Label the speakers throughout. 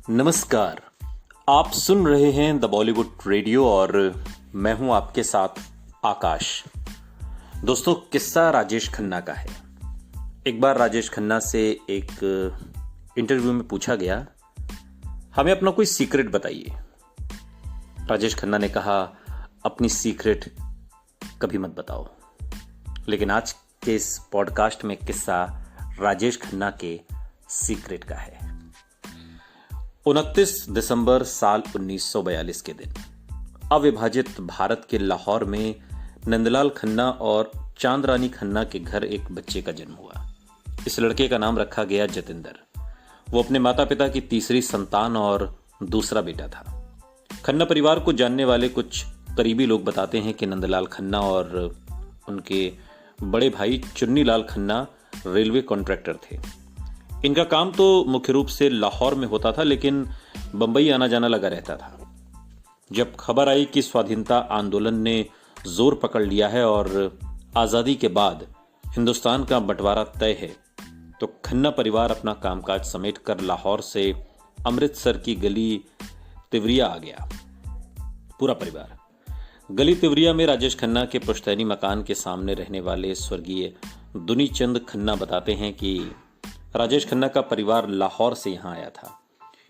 Speaker 1: नमस्कार। आप सुन रहे हैं द बॉलीवुड रेडियो और मैं हूं आपके साथ आकाश। दोस्तों, किस्सा राजेश खन्ना का है। एक बार राजेश खन्ना से एक इंटरव्यू में पूछा गया, हमें अपना कोई सीक्रेट बताइए। राजेश खन्ना ने कहा, अपनी सीक्रेट कभी मत बताओ। लेकिन आज के इस पॉडकास्ट में किस्सा राजेश खन्ना के सीक्रेट का है। 29 दिसंबर साल 1942 के दिन अविभाजित भारत के लाहौर में नंदलाल खन्ना और चांदरानी खन्ना के घर एक बच्चे का जन्म हुआ। इस लड़के का नाम रखा गया जतिंदर। वो अपने माता पिता की तीसरी संतान और दूसरा बेटा था। खन्ना परिवार को जानने वाले कुछ करीबी लोग बताते हैं कि नंदलाल खन्ना और उनके बड़े भाई चुन्नीलाल खन्ना रेलवे कॉन्ट्रैक्टर थे। इनका काम तो मुख्य रूप से लाहौर में होता था, लेकिन बंबई आना जाना लगा रहता था। जब खबर आई कि स्वाधीनता आंदोलन ने जोर पकड़ लिया है और आज़ादी के बाद हिंदुस्तान का बंटवारा तय है, तो खन्ना परिवार अपना कामकाज समेट कर लाहौर से अमृतसर की गली तिवरिया आ गया। पूरा परिवार। गली तिवरिया में राजेश खन्ना के पुश्तैनी मकान के सामने रहने वाले स्वर्गीय दुनीचंद खन्ना बताते हैं कि राजेश खन्ना का परिवार लाहौर से यहाँ आया था।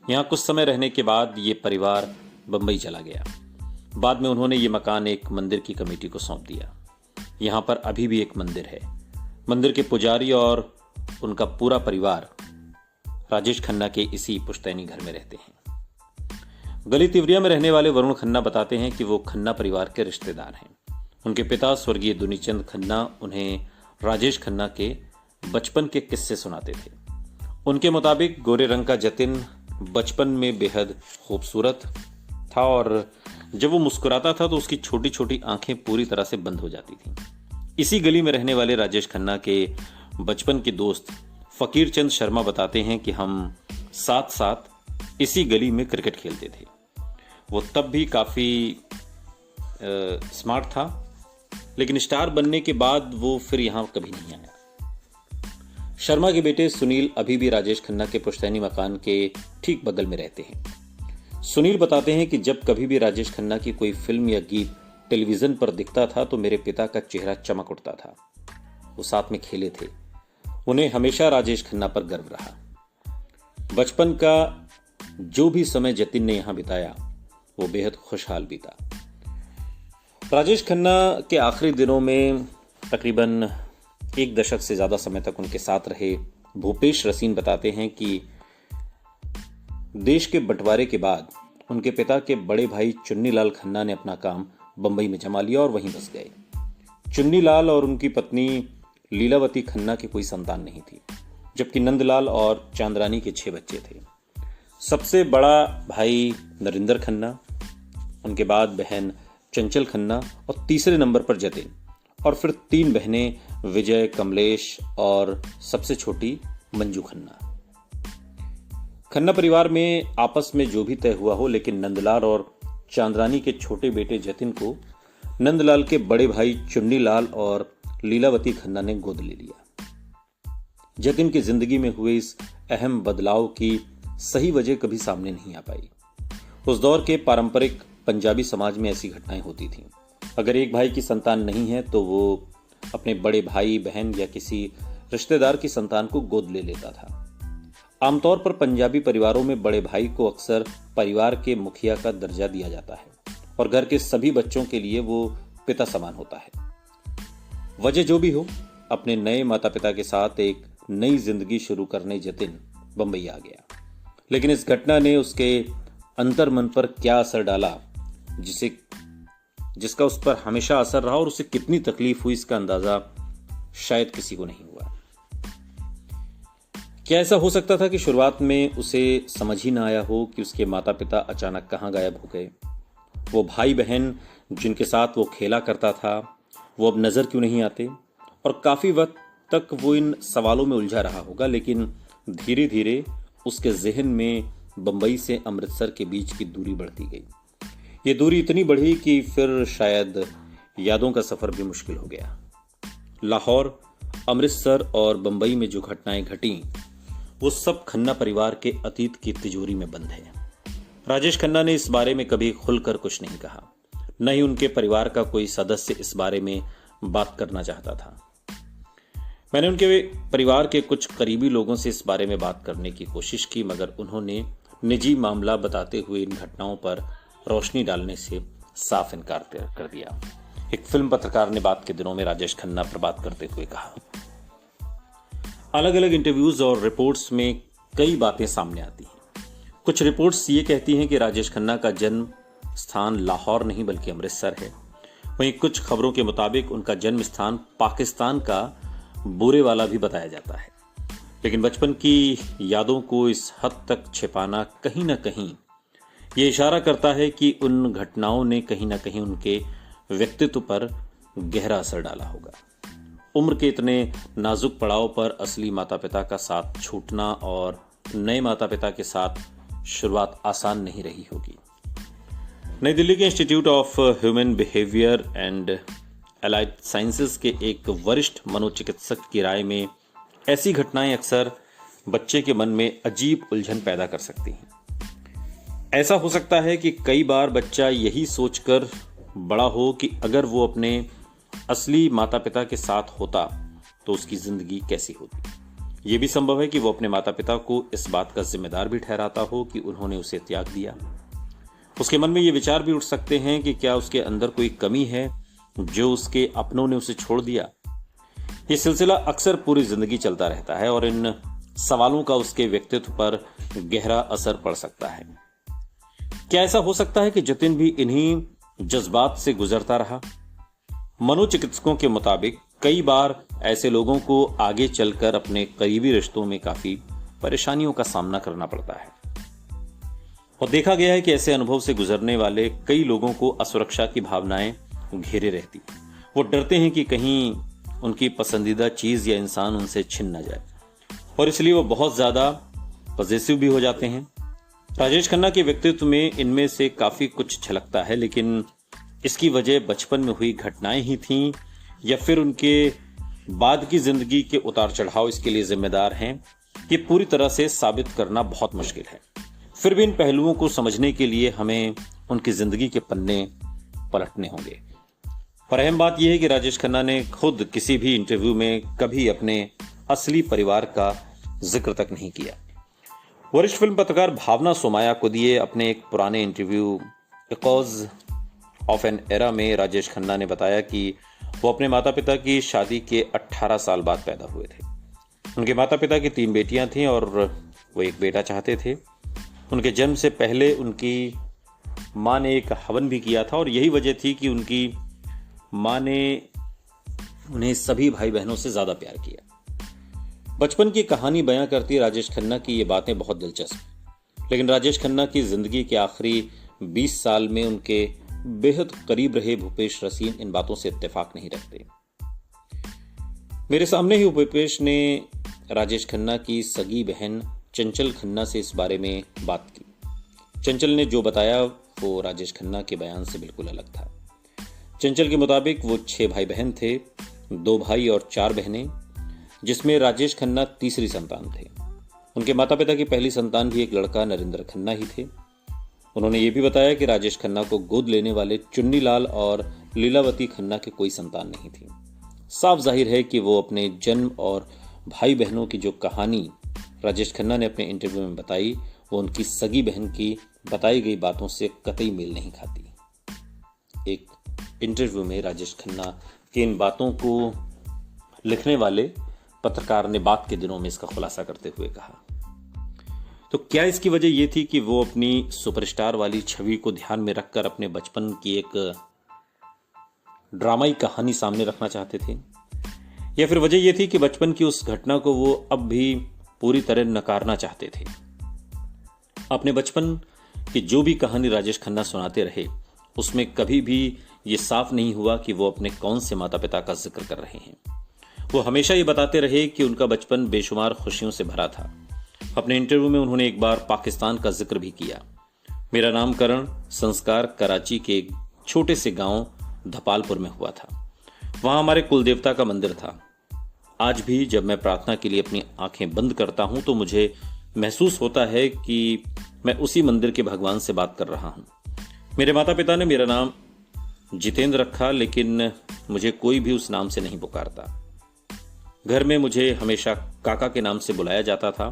Speaker 1: यहाँ कुछ समय रहने के बाद ये परिवार बंबई चला गया। बाद में उन्होंने ये मकान एक मंदिर की कमेटी को सौंप दिया। यहाँ पर अभी भी एक मंदिर है। मंदिर के पुजारी और उनका पूरा परिवार राजेश खन्ना के इसी पुश्तैनी घर में रहते हैं। गली तिवरिया में रहने वाले वरुण खन्ना बताते हैं कि वो खन्ना परिवार के रिश्तेदार हैं। उनके पिता स्वर्गीय दुनीचंद खन्ना उन्हें राजेश खन्ना के बचपन के किस्से सुनाते थे। उनके मुताबिक गोरे रंग का जतिन बचपन में बेहद खूबसूरत था और जब वो मुस्कुराता था तो उसकी छोटी छोटी आंखें पूरी तरह से बंद हो जाती थीं। इसी गली में रहने वाले राजेश खन्ना के बचपन के दोस्त फकीर चंद शर्मा बताते हैं कि हम साथ साथ इसी गली में क्रिकेट खेलते थे। वो तब भी काफ़ी स्मार्ट था, लेकिन स्टार बनने के बाद वो फिर यहाँ कभी नहीं आया। शर्मा के बेटे सुनील अभी भी राजेश खन्ना के पुश्तैनी मकान के ठीक बगल में रहते हैं। सुनील बताते हैं कि जब कभी भी राजेश खन्ना की कोई फिल्म या गीत टेलीविजन पर दिखता था तो मेरे पिता का चेहरा चमक उठता था। वो साथ में खेले थे। उन्हें हमेशा राजेश खन्ना पर गर्व रहा। बचपन का जो भी समय जतिन ने यहां बिताया वो बेहद खुशहाल बीता। राजेश खन्ना के आखिरी दिनों में तकरीबन एक दशक से ज्यादा समय तक उनके साथ रहे भूपेश रसीन बताते हैं कि देश के बंटवारे के बाद उनके पिता के बड़े भाई चुन्नीलाल खन्ना ने अपना काम बंबई में जमा लिया और वहीं बस गए। चुन्नीलाल और उनकी पत्नी लीलावती खन्ना की कोई संतान नहीं थी, जबकि नंदलाल और चांदरानी के 6 बच्चे थे। सबसे बड़ा भाई नरिंदर खन्ना, उनके बाद बहन चंचल खन्ना और तीसरे नंबर पर जतिन, और फिर 3 बहनें विजय, कमलेश और सबसे छोटी मंजू खन्ना। खन्ना परिवार में आपस में जो भी तय हुआ हो, लेकिन नंदलाल और चांदरानी के छोटे बेटे जतिन को नंदलाल के बड़े भाई चुन्नीलाल और लीलावती खन्ना ने गोद ले लिया। जतिन की जिंदगी में हुए इस अहम बदलाव की सही वजह कभी सामने नहीं आ पाई। उस दौर के पारंपरिक पंजाबी समाज में ऐसी घटनाएं होती थीं। अगर एक भाई की संतान नहीं है तो वो अपने बड़े भाई, बहन या किसी रिश्तेदार की संतान को गोद ले लेता था। आमतौर पर पंजाबी परिवारों में बड़े भाई को अक्सर परिवार के मुखिया का दर्जा दिया जाता है और घर के सभी बच्चों के लिए वो पिता समान होता है। वजह जो भी हो, अपने नए माता पिता के साथ एक नई जिंदगी शुरू करने जतिन बंबई आ गया। लेकिन इस घटना ने उसके अंतर्मन पर क्या असर डाला, जिसका उस पर हमेशा असर रहा और उसे कितनी तकलीफ हुई, इसका अंदाजा शायद किसी को नहीं हुआ। क्या ऐसा हो सकता था कि शुरुआत में उसे समझ ही ना आया हो कि उसके माता पिता अचानक कहाँ गायब हो गए? वो भाई बहन जिनके साथ वो खेला करता था, वो अब नजर क्यों नहीं आते? और काफी वक्त तक वो इन सवालों में उलझा रहा होगा, लेकिन धीरे धीरे उसके जहन में बंबई से अमृतसर के बीच की दूरी बढ़ती गई। ये दूरी इतनी बढ़ी कि फिर शायद यादों का सफर भी मुश्किल हो गया। लाहौर, अमृतसर और बंबई में जो घटनाएं घटीं वो सब खन्ना परिवार के अतीत की तिजोरी में बंद है। राजेश खन्ना ने इस बारे में कभी खुलकर कुछ नहीं कहा, न ही उनके परिवार का कोई सदस्य इस बारे में बात करना चाहता था। मैंने उनके परिवार के कुछ करीबी लोगों से इस बारे में बात करने की कोशिश की, मगर उन्होंने निजी मामला बताते हुए इन घटनाओं पर रोशनी डालने से साफ इनकार कर दिया। एक फिल्म पत्रकार ने बात के दिनों में राजेश खन्ना पर बात करते हुए कहा, अलग अलग इंटरव्यूज और रिपोर्ट्स में कई बातें सामने आती हैं। कुछ रिपोर्ट्स ये कहती हैं कि राजेश खन्ना का जन्म स्थान लाहौर नहीं बल्कि अमृतसर है। वहीं कुछ खबरों के मुताबिक उनका जन्म स्थान पाकिस्तान का बोरेवाला भी बताया जाता है। लेकिन बचपन की यादों को इस हद तक छिपाना कहीं ना कहीं ये इशारा करता है कि उन घटनाओं ने कहीं ना कहीं उनके व्यक्तित्व पर गहरा असर डाला होगा। उम्र के इतने नाजुक पड़ाव पर असली माता पिता का साथ छूटना और नए माता पिता के साथ शुरुआत आसान नहीं रही होगी। नई दिल्ली के institute of human behaviour and allied sciences के एक वरिष्ठ मनोचिकित्सक की राय में ऐसी घटनाएं अक्सर बच्चे के मन में अजीब उलझन पैदा कर सकती हैं। ऐसा हो सकता है कि कई बार बच्चा यही सोचकर बड़ा हो कि अगर वो अपने असली माता पिता के साथ होता तो उसकी जिंदगी कैसी होती। ये भी संभव है कि वो अपने माता पिता को इस बात का जिम्मेदार भी ठहराता हो कि उन्होंने उसे त्याग दिया। उसके मन में ये विचार भी उठ सकते हैं कि क्या उसके अंदर कोई कमी है जो उसके अपनों ने उसे छोड़ दिया। ये सिलसिला अक्सर पूरी जिंदगी चलता रहता है और इन सवालों का उसके व्यक्तित्व पर गहरा असर पड़ सकता है। क्या ऐसा हो सकता है कि जतिन भी इन्हीं जज्बात से गुजरता रहा? मनोचिकित्सकों के मुताबिक कई बार ऐसे लोगों को आगे चलकर अपने करीबी रिश्तों में काफी परेशानियों का सामना करना पड़ता है और देखा गया है कि ऐसे अनुभव से गुजरने वाले कई लोगों को असुरक्षा की भावनाएं घेरे रहती। वो डरते हैं कि कहीं उनकी पसंदीदा चीज या इंसान उनसे छिन न जाए और इसलिए वो बहुत ज्यादा पॉजिटिव भी हो जाते हैं। राजेश खन्ना के व्यक्तित्व में इनमें से काफी कुछ झलकता है, लेकिन इसकी वजह बचपन में हुई घटनाएं ही थीं या फिर उनके बाद की जिंदगी के उतार चढ़ाव इसके लिए जिम्मेदार हैं, ये पूरी तरह से साबित करना बहुत मुश्किल है। फिर भी इन पहलुओं को समझने के लिए हमें उनकी जिंदगी के पन्ने पलटने होंगे। और अहम बात यह है कि राजेश खन्ना ने खुद किसी भी इंटरव्यू में कभी अपने असली परिवार का जिक्र तक नहीं किया। वरिष्ठ फिल्म पत्रकार भावना सोमाया को दिए अपने एक पुराने interview A cause of an era में राजेश खन्ना ने बताया कि वो अपने माता पिता की शादी के 18 साल बाद पैदा हुए थे। उनके माता पिता की 3 बेटियां थीं और वो एक बेटा चाहते थे। उनके जन्म से पहले उनकी माँ ने एक हवन भी किया था और यही वजह थी कि उनकी माँ ने उन्हें सभी भाई बहनों से ज्यादा प्यार किया। बचपन की कहानी बयां करती राजेश खन्ना की ये बातें बहुत दिलचस्प, लेकिन राजेश खन्ना की जिंदगी के आखिरी 20 साल में उनके बेहद करीब रहे भूपेश रसीन इन बातों से इत्तेफाक नहीं रखते। मेरे सामने ही भूपेश ने राजेश खन्ना की सगी बहन चंचल खन्ना से इस बारे में बात की। चंचल ने जो बताया वो राजेश खन्ना के बयान से बिल्कुल अलग था। चंचल के मुताबिक वो 6 भाई बहन थे, 2 भाई और 4 बहनें, जिसमें राजेश खन्ना तीसरी संतान थे। उनके माता पिता की पहली संतान भी एक लड़का नरेंद्र खन्ना ही थे। उन्होंने ये भी बताया कि राजेश खन्ना को गोद लेने वाले चुन्नीलाल और लीलावती खन्ना की कोई संतान नहीं थी। साफ जाहिर है कि वो अपने जन्म और भाई बहनों की जो कहानी राजेश खन्ना ने अपने इंटरव्यू में बताई वो उनकी सगी बहन की बताई गई बातों से कतई मेल नहीं खाती। एक इंटरव्यू में राजेश खन्ना की इन बातों को लिखने वाले पत्रकार ने बात के दिनों में इसका खुलासा करते हुए कहा, तो क्या इसकी वजह यह थी कि वो अपनी सुपरस्टार वाली छवि को ध्यान में रखकर अपने बचपन की एक ड्रामाई कहानी सामने रखना चाहते थे, या फिर वजह यह थी कि बचपन की उस घटना को वो अब भी पूरी तरह नकारना चाहते थे? अपने बचपन की जो भी कहानी राजेश खन्ना सुनाते रहे उसमें कभी भी ये साफ नहीं हुआ कि वो अपने कौन से माता पिता का जिक्र कर रहे हैं। वो हमेशा ये बताते रहे कि उनका बचपन बेशुमार खुशियों से भरा था। अपने इंटरव्यू में उन्होंने एक बार पाकिस्तान का जिक्र भी किया। मेरा नामकरण संस्कार कराची के एक छोटे से गांव धपालपुर में हुआ था। वहां हमारे कुलदेवता का मंदिर था आज भी जब मैं प्रार्थना के लिए अपनी आंखें बंद करता हूं तो मुझे महसूस होता है कि मैं उसी मंदिर के भगवान से बात कर रहा हूं। मेरे माता पिता ने मेरा नाम जितेंद्र रखा, लेकिन मुझे कोई भी उस नाम से नहीं पुकारता। घर में मुझे हमेशा काका के नाम से बुलाया जाता था।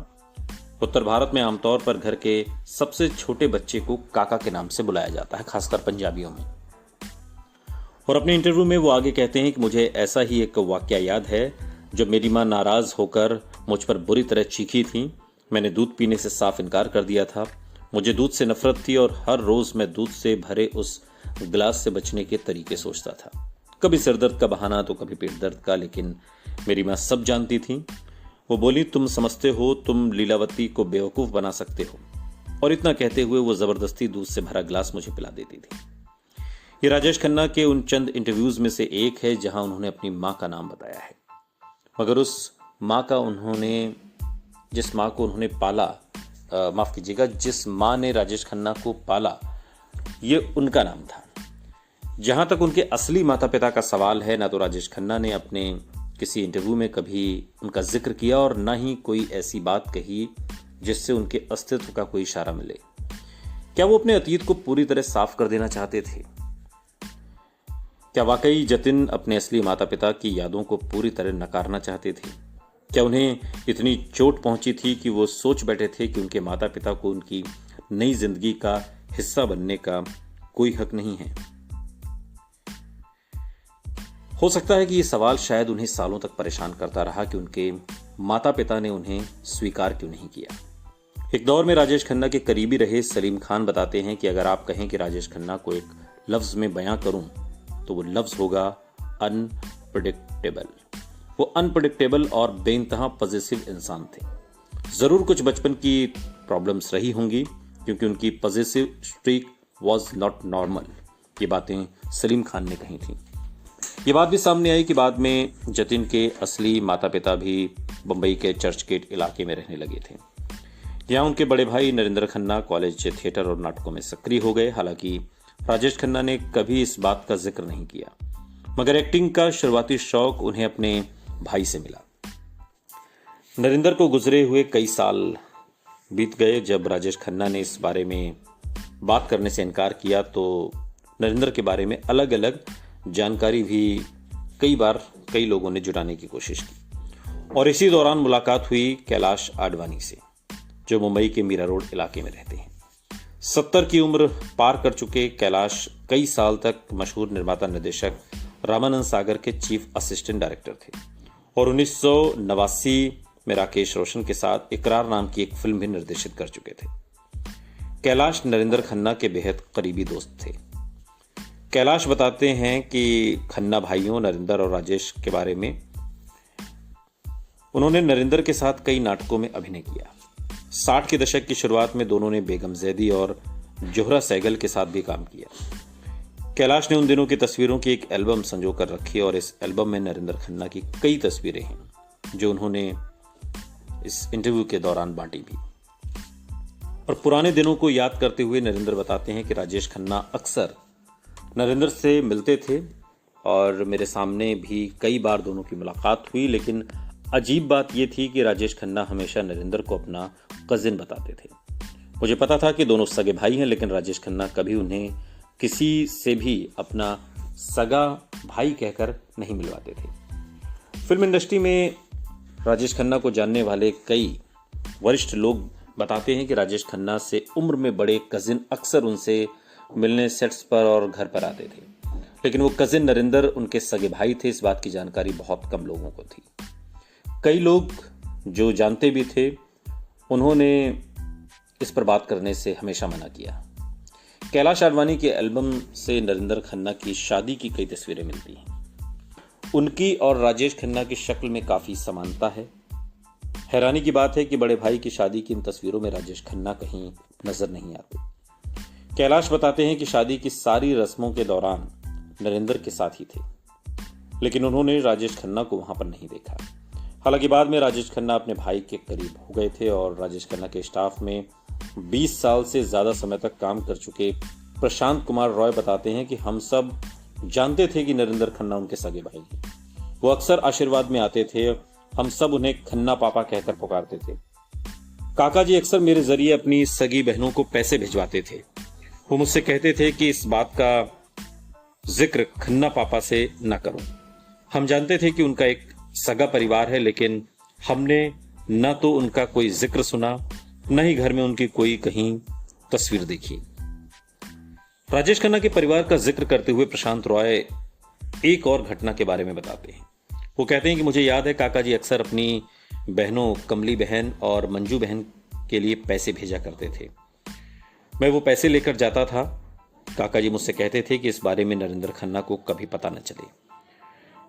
Speaker 1: उत्तर भारत में आमतौर पर घर के सबसे छोटे बच्चे को काका के नाम से बुलाया जाता है, खासकर पंजाबियों में। और अपने इंटरव्यू में वो आगे कहते हैं कि मुझे ऐसा ही एक वाकया याद है जब मेरी माँ नाराज होकर मुझ पर बुरी तरह चीखी थी। मैंने दूध पीने से साफ इनकार कर दिया था। मुझे दूध से नफरत थी और हर रोज मैं दूध से भरे उस गिलास से बचने के तरीके सोचता था। कभी सिरदर्द का बहाना तो कभी पेट दर्द का, लेकिन मेरी माँ सब जानती थी। वो बोली, तुम समझते हो तुम लीलावती को बेवकूफ बना सकते हो। और इतना कहते हुए वो जबरदस्ती दूध से भरा गिलास मुझे पिला देती थी। ये राजेश खन्ना के उन चंद इंटरव्यूज में से एक है जहां उन्होंने अपनी माँ का नाम बताया है। मगर उस माँ का जिस माँ को उन्होंने पाला, माफ कीजिएगा, जिस माँ ने राजेश खन्ना को पाला, ये उनका नाम था। जहां तक उनके असली माता पिता का सवाल है, ना तो राजेश खन्ना ने अपने किसी इंटरव्यू में कभी उनका जिक्र किया और ना ही कोई ऐसी बात कही जिससे उनके अस्तित्व का कोई इशारा मिले। क्या वो अपने अतीत को पूरी तरह साफ कर देना चाहते थे? क्या वाकई जतिन अपने असली माता पिता की यादों को पूरी तरह नकारना चाहते थे? क्या उन्हें इतनी चोट पहुंची थी कि वो सोच बैठे थे कि उनके माता पिता को उनकी नई जिंदगी का हिस्सा बनने का कोई हक नहीं है? हो सकता है कि ये सवाल शायद उन्हें सालों तक परेशान करता रहा कि उनके माता पिता ने उन्हें स्वीकार क्यों नहीं किया। एक दौर में राजेश खन्ना के करीबी रहे सलीम खान बताते हैं कि अगर आप कहें कि राजेश खन्ना को एक लफ्ज में बयां करूं तो वो लफ्ज होगा अनप्रेडिक्टेबल। वो अनप्रेडिक्टेबल और बेइंतहा पॉजिटिव इंसान थे। जरूर कुछ बचपन की प्रॉब्लम्स रही होंगी क्योंकि उनकी positive streak was not normal. ये बातें सलीम खान ने कही थी। ये बात भी सामने आई कि बाद में जतिन के असली माता पिता भी बंबई के चर्च गेट इलाके में रहने लगे थे। यहाँ उनके बड़े भाई नरेंद्र खन्ना कॉलेज थिएटर और नाटकों में सक्रिय हो गए। हालांकि राजेश खन्ना ने कभी इस बात का जिक्र नहीं किया, मगर एक्टिंग का शुरुआती शौक उन्हें अपने भाई से मिला। नरेंद्र को गुजरे हुए कई साल बीत गए। जब राजेश खन्ना ने इस बारे में बात करने से इनकार किया तो नरेंद्र के बारे में अलग अलग जानकारी भी कई बार कई लोगों ने जुटाने की कोशिश की। और इसी दौरान मुलाकात हुई कैलाश आडवाणी से, जो मुंबई के मीरा रोड इलाके में रहते हैं। 70 की उम्र पार कर चुके कैलाश कई साल तक मशहूर निर्माता निर्देशक रामानंद सागर के चीफ असिस्टेंट डायरेक्टर थे और 1989 में राकेश रोशन के साथ इकरार नाम की एक फिल्म भी निर्देशित कर चुके थे। कैलाश नरेंद्र खन्ना के बेहद करीबी दोस्त थे। कैलाश बताते हैं कि खन्ना भाइयों नरेंद्र और राजेश के बारे में उन्होंने नरेंद्र के साथ कई नाटकों में अभिनय किया। 60 के दशक की शुरुआत में दोनों ने बेगम जैदी और जोहरा सहगल के साथ भी काम किया। कैलाश ने उन दिनों की तस्वीरों की एक एल्बम संजो कर रखी और इस एल्बम में नरेंद्र खन्ना की कई तस्वीरें हैं जो उन्होंने इस इंटरव्यू के दौरान बांटी भी। और पुराने दिनों को याद करते हुए नरेंद्र बताते हैं कि राजेश खन्ना अक्सर नरेंद्र से मिलते थे और मेरे सामने भी कई बार दोनों की मुलाकात हुई, लेकिन अजीब बात यह थी कि राजेश खन्ना हमेशा नरेंद्र को अपना कजिन बताते थे। मुझे पता था कि दोनों सगे भाई हैं, लेकिन राजेश खन्ना कभी उन्हें किसी से भी अपना सगा भाई कहकर नहीं मिलवाते थे। फिल्म इंडस्ट्री में राजेश खन्ना को जानने वाले कई वरिष्ठ लोग बताते हैं कि राजेश खन्ना से उम्र में बड़े कजिन अक्सर उनसे मिलने सेट्स पर और घर पर आते थे, लेकिन वो कजिन नरेंद्र उनके सगे भाई थे, इस बात की जानकारी बहुत कम लोगों को थी। कई लोग जो जानते भी थे उन्होंने इस पर बात करने से हमेशा मना किया। कैलाश आडवाणी के एल्बम से नरेंद्र खन्ना की शादी की कई तस्वीरें मिलती हैं। उनकी और राजेश खन्ना की शक्ल में काफी समानता है। हैरानी की बात है कि बड़े भाई की शादी की इन तस्वीरों में राजेश खन्ना कहीं नजर नहीं आते। कैलाश बताते हैं कि शादी की सारी रस्मों के दौरान नरेंद्र के साथ ही थे, लेकिन उन्होंने राजेश खन्ना को वहां पर नहीं देखा। हालांकि बाद में राजेश खन्ना अपने भाई के करीब हो गए थे और राजेश खन्ना के स्टाफ में 20 साल से ज्यादा समय तक काम कर चुके प्रशांत कुमार रॉय बताते हैं कि हम सब जानते थे कि नरेंद्र खन्ना उनके सगे भाई हैं। वो अक्सर आशीर्वाद में आते थे हम सब उन्हें खन्ना पापा कहकर पुकारते थे। काका जी अक्सर मेरे जरिए अपनी सगी बहनों को पैसे भिजवाते थे। वो मुझसे कहते थे कि इस बात का जिक्र खन्ना पापा से न करो। हम जानते थे कि उनका एक सगा परिवार है, लेकिन हमने न तो उनका कोई जिक्र सुना, न ही घर में उनकी कोई कहीं तस्वीर देखी। राजेश खन्ना के परिवार का जिक्र करते हुए प्रशांत रॉय एक और घटना के बारे में बताते हैं। वो कहते हैं कि मुझे याद है काका जी अक्सर अपनी बहनों कमली बहन और मंजू बहन के लिए पैसे भेजा करते थे। मैं वो पैसे लेकर जाता था। काका जी मुझसे कहते थे कि इस बारे में नरेंद्र खन्ना को कभी पता न चले।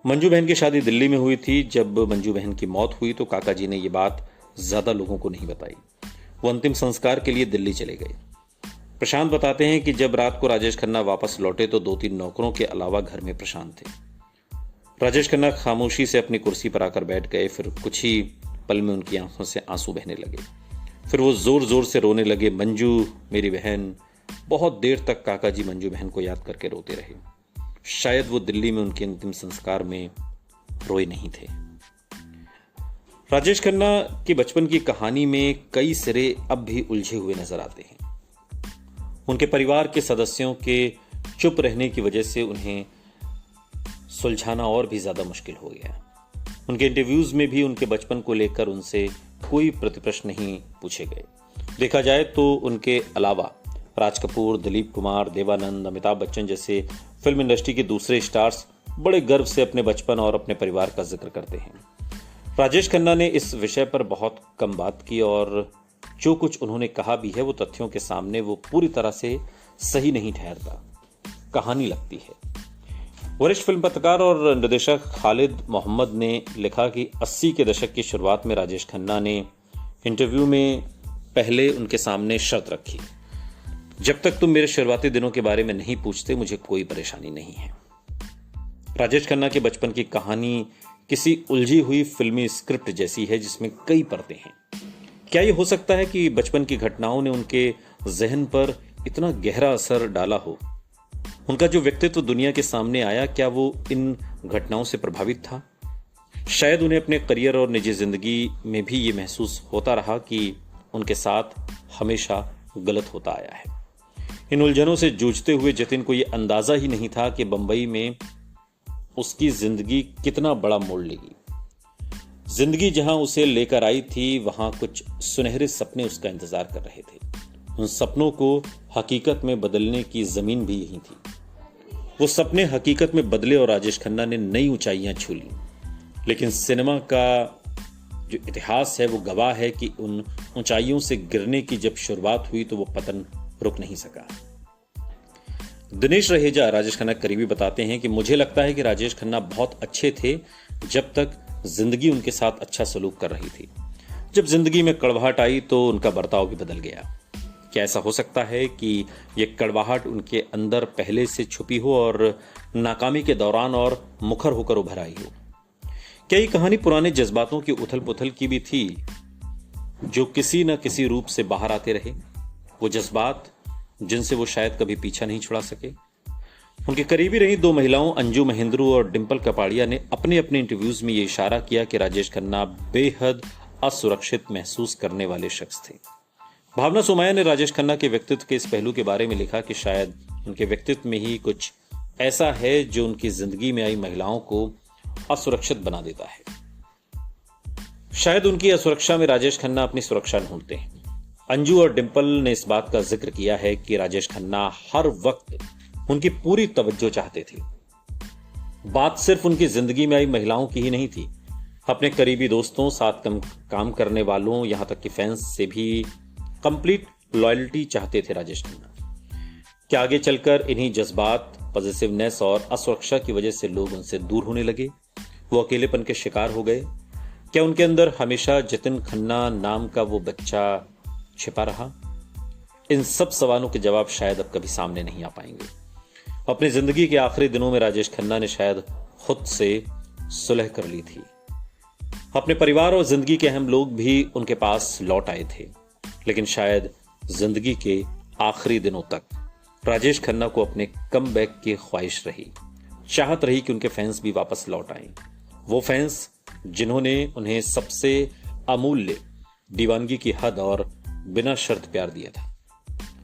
Speaker 1: मंजू बहन की शादी दिल्ली में हुई थी। जब मंजू बहन की मौत हुई तो काका जी ने ये बात ज्यादा लोगों को नहीं बताई। वो अंतिम संस्कार के लिए दिल्ली चले गए। प्रशांत बताते हैं कि जब रात को राजेश खन्ना वापस लौटे तो 2-3 नौकरों के अलावा घर में प्रशांत थे। राजेश खन्ना खामोशी से अपनी कुर्सी पर आकर बैठ गए। फिर कुछ ही पल में उनकी आंखों से आंसू बहने लगे। फिर वो जोर जोर से रोने लगे। मंजू मेरी बहन। बहुत देर तक काका जी मंजू बहन को याद करके रोते रहे। शायद वो दिल्ली में उनके अंतिम संस्कार में रोए नहीं थे। राजेश खन्ना की बचपन की कहानी में कई सिरे अब भी उलझे हुए नजर आते हैं। उनके परिवार के सदस्यों के चुप रहने की वजह से उन्हें सुलझाना और भी ज्यादा मुश्किल हो गया। उनके इंटरव्यूज में भी उनके बचपन को लेकर उनसे कोई प्रतिप्रश्न नहीं पूछे गए। देखा जाए तो उनके अलावा राज कपूर, दिलीप कुमार, देवानंद, अमिताभ बच्चन जैसे फिल्म इंडस्ट्री के दूसरे स्टार्स बड़े गर्व से अपने बचपन और अपने परिवार का जिक्र करते हैं। राजेश खन्ना ने इस विषय पर बहुत कम बात की और जो कुछ उन्होंने कहा भी है वो तथ्यों के सामने वो पूरी तरह से सही नहीं ठहरता, कहानी लगती है। वरिष्ठ फिल्म पत्रकार और निर्देशक खालिद मोहम्मद ने लिखा कि 80 के दशक की शुरुआत में राजेश खन्ना ने इंटरव्यू में पहले उनके सामने शर्त रखी, जब तक तुम मेरे शुरुआती दिनों के बारे में नहीं पूछते मुझे कोई परेशानी नहीं है। राजेश खन्ना के बचपन की कहानी किसी उलझी हुई फिल्मी स्क्रिप्ट जैसी है जिसमें कई परतें हैं। क्या ये हो सकता है कि बचपन की घटनाओं ने उनके जहन पर इतना गहरा असर डाला हो? उनका जो व्यक्तित्व दुनिया के सामने आया, क्या वो इन घटनाओं से प्रभावित था? शायद उन्हें अपने करियर और निजी जिंदगी में भी ये महसूस होता रहा कि उनके साथ हमेशा गलत होता आया है। इन उलझनों से जूझते हुए जतिन को ये अंदाजा ही नहीं था कि बंबई में उसकी जिंदगी कितना बड़ा मोड़ लेगी। जिंदगी जहां उसे लेकर आई थी वहां कुछ सुनहरे सपने उसका इंतजार कर रहे थे। उन सपनों को हकीकत में बदलने की जमीन भी यही थी। वो सपने हकीकत में बदले और राजेश खन्ना ने नई ऊंचाइयां छू ली। लेकिन सिनेमा का जो इतिहास है वो गवाह है कि उन ऊंचाइयों से गिरने की जब शुरुआत हुई तो वो पतन रुक नहीं सका। दिनेश रहेजा, राजेश खन्ना करीबी, बताते हैं कि मुझे लगता है कि राजेश खन्ना बहुत अच्छे थे जब तक जिंदगी उनके साथ अच्छा सलूक कर रही थी। जब जिंदगी में कड़वाहट आई तो उनका बर्ताव भी बदल गया। क्या ऐसा हो सकता है कि ये कड़वाहट उनके अंदर पहले से छुपी हो और नाकामी के दौरान और मुखर होकर उभर आई हो? क्या ये कहानी पुराने जज्बातों की उथल पुथल की भी थी जो किसी न किसी रूप से बाहर आते रहे? वो जज्बात जिनसे वो शायद कभी पीछा नहीं छुड़ा सके। उनके करीबी रही 2 महिलाओं अंजू महेंद्रू और डिंपल कपाड़िया ने अपने अपने इंटरव्यूज में ये इशारा किया कि राजेश खन्ना बेहद असुरक्षित महसूस करने वाले शख्स थे। भावना सोमाया ने राजेश खन्ना के व्यक्तित्व के इस पहलू के बारे में लिखा कि शायद उनके व्यक्तित्व में ही कुछ ऐसा है जो उनकी जिंदगी में आई महिलाओं को असुरक्षित बना देता है। शायद उनकी असुरक्षा में राजेश खन्ना अपनी सुरक्षा ढूंढते हैं। अंजू और डिंपल ने इस बात का जिक्र किया है कि राजेश खन्ना हर वक्त उनकी पूरी तवज्जो चाहते थे। बात सिर्फ उनकी जिंदगी में आई महिलाओं की ही नहीं थी। अपने करीबी दोस्तों, साथ काम करने वालों, यहां तक कि फैंस से भी कंप्लीट लॉयल्टी चाहते थे राजेश खन्ना। क्या आगे चलकर इन्हीं जज्बात, पॉजिटिवनेस और असुरक्षा की वजह से लोग उनसे दूर होने लगे? वो अकेलेपन के शिकार हो गए? क्या उनके अंदर हमेशा जतिन खन्ना नाम का वो बच्चा छिपा रहा? इन सब सवालों के जवाब शायद अब कभी सामने नहीं आ पाएंगे। अपनी जिंदगी के आखिरी दिनों में राजेश खन्ना ने शायद खुद से सुलह कर ली थी। अपने परिवार और जिंदगी के अहम लोग भी उनके पास लौट आए थे, लेकिन शायद जिंदगी के आखिरी दिनों तक राजेश खन्ना को अपने कम बैक की ख्वाहिश रही, चाहत रही कि उनके फैंस भी वापस लौट आएं। वो फैंस जिन्होंने उन्हें सबसे अमूल्य दीवानगी की हद और बिना शर्त प्यार दिया था।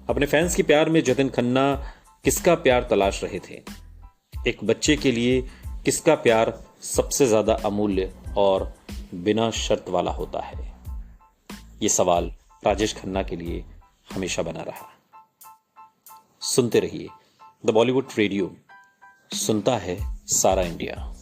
Speaker 1: अपने फैंस के प्यार में जतिन खन्ना किसका प्यार तलाश रहे थे? एक बच्चे के लिए किसका प्यार सबसे ज्यादा अमूल्य और बिना शर्त वाला होता है? ये सवाल राजेश खन्ना के लिए हमेशा बना रहा। सुनते रहिए द बॉलीवुड रेडियो, सुनता है सारा इंडिया।